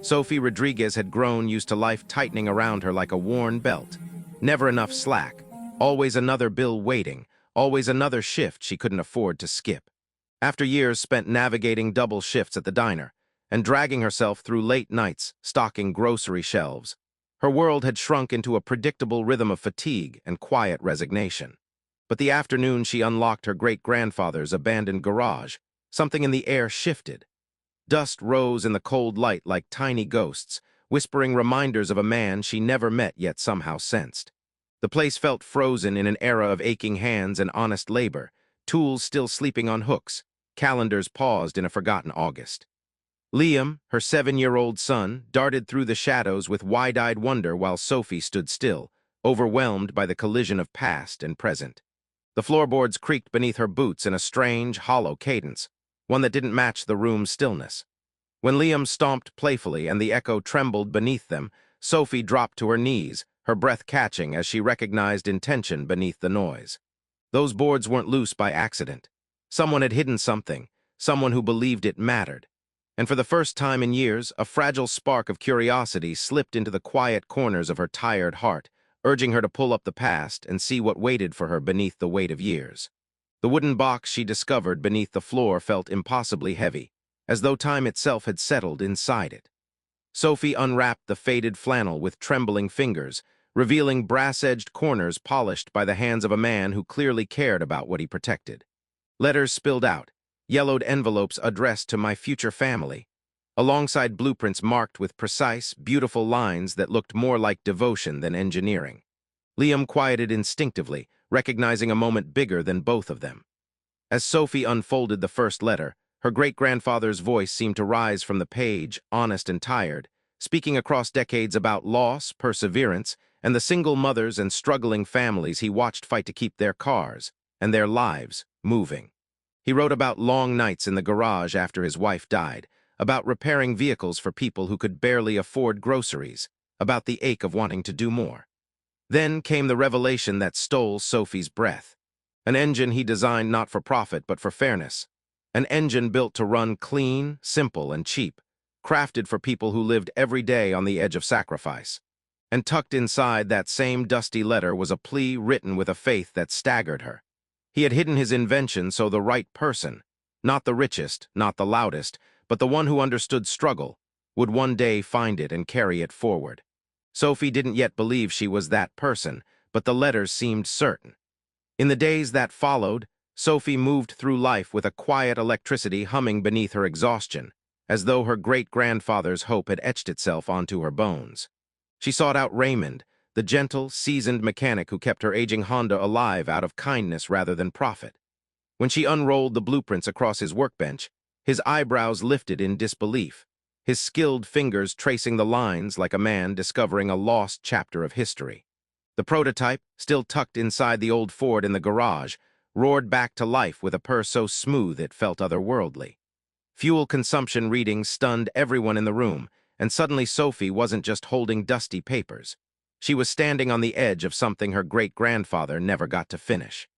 Sophie Rodriguez had grown used to life tightening around her like a worn belt. Never enough slack, always another bill waiting, always another shift she couldn't afford to skip. After years spent navigating double shifts at the diner and dragging herself through late nights stocking grocery shelves, her world had shrunk into a predictable rhythm of fatigue and quiet resignation. But the afternoon she unlocked her great-grandfather's abandoned garage, something in the air shifted. Dust rose in the cold light like tiny ghosts, whispering reminders of a man she never met yet somehow sensed. The place felt frozen in an era of aching hands and honest labor, tools still sleeping on hooks, calendars paused in a forgotten August. Liam, her 7-year-old son, darted through the shadows with wide-eyed wonder while Sophie stood still, overwhelmed by the collision of past and present. The floorboards creaked beneath her boots in a strange, hollow cadence, one that didn't match the room's stillness. When Liam stomped playfully and the echo trembled beneath them, Sophie dropped to her knees, her breath catching as she recognized intention beneath the noise. Those boards weren't loose by accident. Someone had hidden something, someone who believed it mattered. And for the first time in years, a fragile spark of curiosity slipped into the quiet corners of her tired heart, urging her to pull up the past and see what waited for her beneath the weight of years. The wooden box she discovered beneath the floor felt impossibly heavy, as though time itself had settled inside it. Sophie unwrapped the faded flannel with trembling fingers, revealing brass-edged corners polished by the hands of a man who clearly cared about what he protected. Letters spilled out, yellowed envelopes addressed to my future family, alongside blueprints marked with precise, beautiful lines that looked more like devotion than engineering. Liam quieted instinctively, recognizing a moment bigger than both of them. As Sophie unfolded the first letter, her great-grandfather's voice seemed to rise from the page, honest and tired, speaking across decades about loss, perseverance, and the single mothers and struggling families he watched fight to keep their cars and their lives moving. He wrote about long nights in the garage after his wife died, about repairing vehicles for people who could barely afford groceries, about the ache of wanting to do more. Then came the revelation that stole Sophie's breath. An engine he designed not for profit but for fairness. An engine built to run clean, simple, and cheap, crafted for people who lived every day on the edge of sacrifice. And tucked inside that same dusty letter was a plea written with a faith that staggered her. He had hidden his invention so the right person, not the richest, not the loudest, but the one who understood struggle, would one day find it and carry it forward. Sophie didn't yet believe she was that person, but the letters seemed certain. In the days that followed, Sophie moved through life with a quiet electricity humming beneath her exhaustion, as though her great-grandfather's hope had etched itself onto her bones. She sought out Raymond, the gentle, seasoned mechanic who kept her aging Honda alive out of kindness rather than profit. When she unrolled the blueprints across his workbench, his eyebrows lifted in disbelief, his skilled fingers tracing the lines like a man discovering a lost chapter of history. The prototype, still tucked inside the old Ford in the garage, roared back to life with a purr so smooth it felt otherworldly. Fuel consumption readings stunned everyone in the room, and suddenly Sophie wasn't just holding dusty papers. She was standing on the edge of something her great-grandfather never got to finish.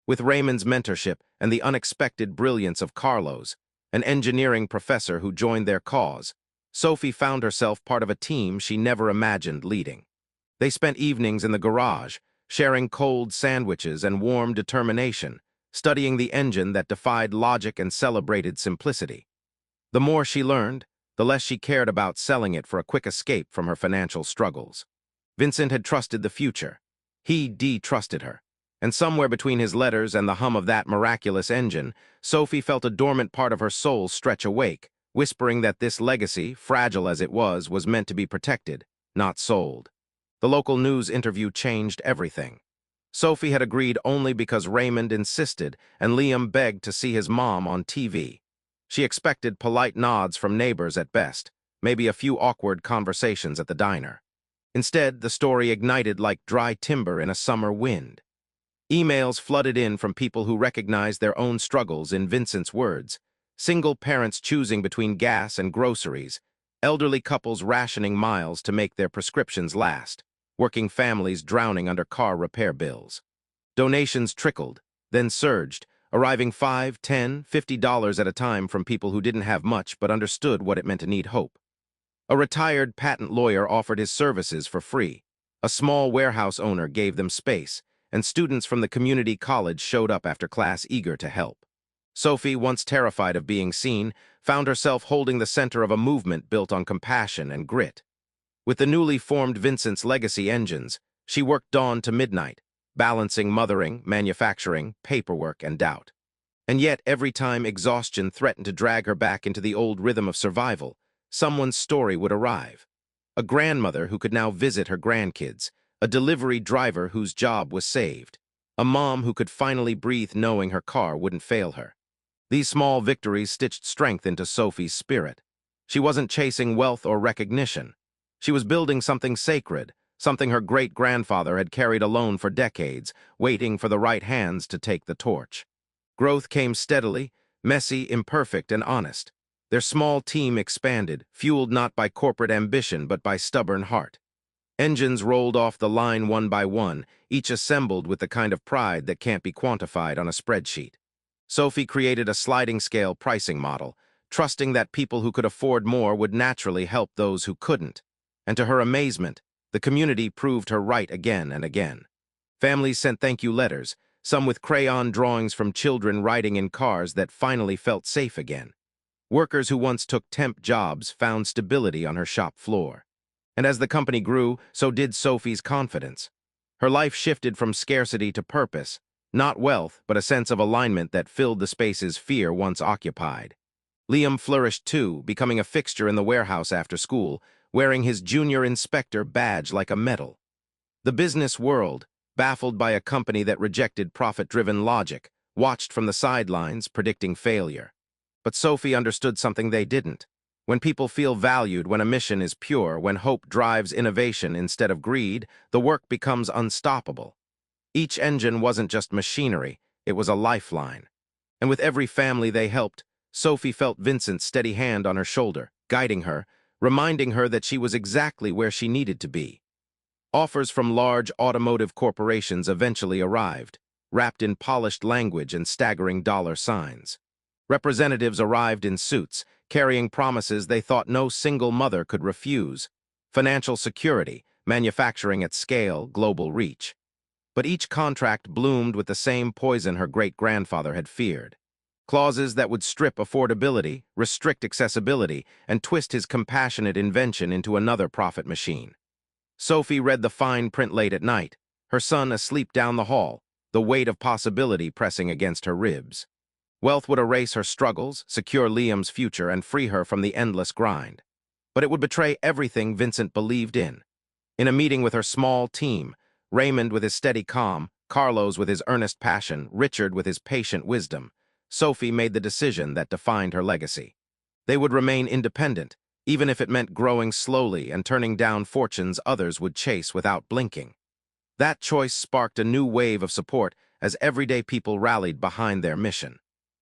With Raymond's mentorship and the unexpected brilliance of Carlos, an engineering professor who joined their cause, Sophie found herself part of a team she never imagined leading. They spent evenings in the garage, sharing cold sandwiches and warm determination, studying the engine that defied logic and celebrated simplicity. The more she learned, the less she cared about selling it for a quick escape from her financial struggles. Vincent had trusted the future. He de-trusted her. And somewhere between his letters and the hum of that miraculous engine, Sophie felt a dormant part of her soul stretch awake, whispering that this legacy, fragile as it was meant to be protected, not sold. The local news interview changed everything. Sophie had agreed only because Raymond insisted and Liam begged to see his mom on TV. She expected polite nods from neighbors at best, maybe a few awkward conversations at the diner. Instead, the story ignited like dry timber in a summer wind. Emails flooded in from people who recognized their own struggles in Vincent's words, single parents choosing between gas and groceries, elderly couples rationing miles to make their prescriptions last, working families drowning under car repair bills. Donations trickled, then surged, arriving $5, $10, $50 at a time from people who didn't have much but understood what it meant to need hope. A retired patent lawyer offered his services for free. A small warehouse owner gave them space, and students from the community college showed up after class eager to help. Sophie, once terrified of being seen, found herself holding the center of a movement built on compassion and grit. With the newly formed Vincent's Legacy engines, she worked dawn to midnight, balancing mothering, manufacturing, paperwork, and doubt. And yet, every time exhaustion threatened to drag her back into the old rhythm of survival, someone's story would arrive. A grandmother who could now visit her grandkids, a delivery driver whose job was saved, a mom who could finally breathe knowing her car wouldn't fail her. These small victories stitched strength into Sophie's spirit. She wasn't chasing wealth or recognition. She was building something sacred, something her great-grandfather had carried alone for decades, waiting for the right hands to take the torch. Growth came steadily, messy, imperfect, and honest. Their small team expanded, fueled not by corporate ambition but by stubborn heart. Engines rolled off the line one by one, each assembled with the kind of pride that can't be quantified on a spreadsheet. Sophie created a sliding-scale pricing model, trusting that people who could afford more would naturally help those who couldn't. And to her amazement, the community proved her right again and again. Families sent thank-you letters, some with crayon drawings from children riding in cars that finally felt safe again. Workers who once took temp jobs found stability on her shop floor. And as the company grew, so did Sophie's confidence. Her life shifted from scarcity to purpose, not wealth, but a sense of alignment that filled the spaces fear once occupied. Liam flourished too, becoming a fixture in the warehouse after school, wearing his junior inspector badge like a medal. The business world, baffled by a company that rejected profit-driven logic, watched from the sidelines, predicting failure. But Sophie understood something they didn't. When people feel valued, when a mission is pure, when hope drives innovation instead of greed, the work becomes unstoppable. Each engine wasn't just machinery, it was a lifeline. And with every family they helped, Sophie felt Vincent's steady hand on her shoulder, guiding her, reminding her that she was exactly where she needed to be. Offers from large automotive corporations eventually arrived, wrapped in polished language and staggering dollar signs. Representatives arrived in suits, carrying promises they thought no single mother could refuse: financial security, manufacturing at scale, global reach. But each contract bloomed with the same poison her great-grandfather had feared. Clauses that would strip affordability, restrict accessibility, and twist his compassionate invention into another profit machine. Sophie read the fine print late at night, her son asleep down the hall, the weight of possibility pressing against her ribs. Wealth would erase her struggles, secure Liam's future, and free her from the endless grind. But it would betray everything Vincent believed in. In a meeting with her small team, Raymond with his steady calm, Carlos with his earnest passion, Richard with his patient wisdom, Sophie made the decision that defined her legacy. They would remain independent, even if it meant growing slowly and turning down fortunes others would chase without blinking. That choice sparked a new wave of support as everyday people rallied behind their mission.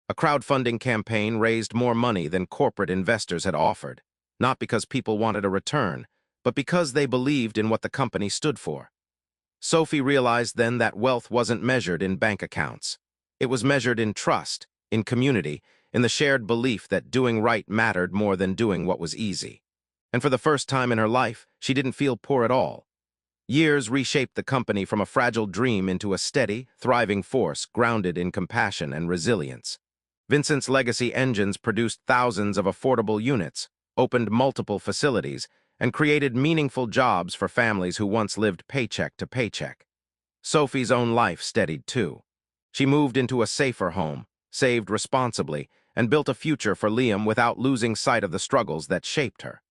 A crowdfunding campaign raised more money than corporate investors had offered, not because people wanted a return, but because they believed in what the company stood for. Sophie realized then that wealth wasn't measured in bank accounts. It was measured in trust, in community, in the shared belief that doing right mattered more than doing what was easy. And for the first time in her life, she didn't feel poor at all. Years reshaped the company from a fragile dream into a steady, thriving force grounded in compassion and resilience. Vincent's Legacy engines produced thousands of affordable units, opened multiple facilities, and created meaningful jobs for families who once lived paycheck to paycheck. Sophie's own life steadied too. She moved into a safer home, saved responsibly, and built a future for Liam without losing sight of the struggles that shaped her.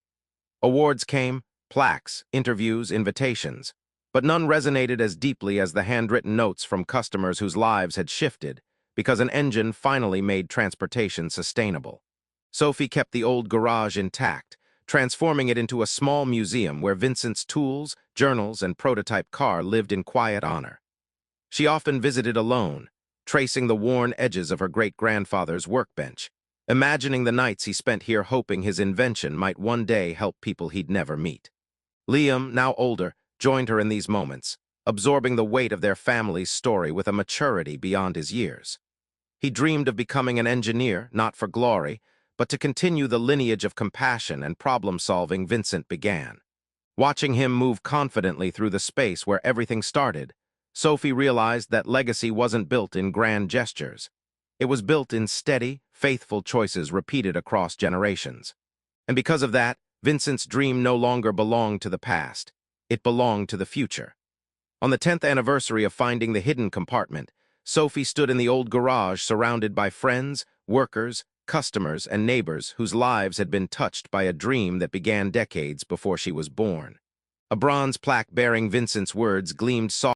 Awards came, plaques, interviews, invitations, but none resonated as deeply as the handwritten notes from customers whose lives had shifted because an engine finally made transportation sustainable. Sophie kept the old garage intact, transforming it into a small museum where Vincent's tools, journals, and prototype car lived in quiet honor. She often visited alone, tracing the worn edges of her great-grandfather's workbench, imagining the nights he spent here hoping his invention might one day help people he'd never meet. Liam, now older, joined her in these moments, absorbing the weight of their family's story with a maturity beyond his years. He dreamed of becoming an engineer, not for glory, but to continue the lineage of compassion and problem-solving Vincent began. Watching him move confidently through the space where everything started, Sophie realized that legacy wasn't built in grand gestures. It was built in steady, faithful choices repeated across generations. And because of that, Vincent's dream no longer belonged to the past. It belonged to the future. On the 10th anniversary of finding the hidden compartment, Sophie stood in the old garage surrounded by friends, workers, customers, and neighbors whose lives had been touched by a dream that began decades before she was born. A bronze plaque bearing Vincent's words gleamed softly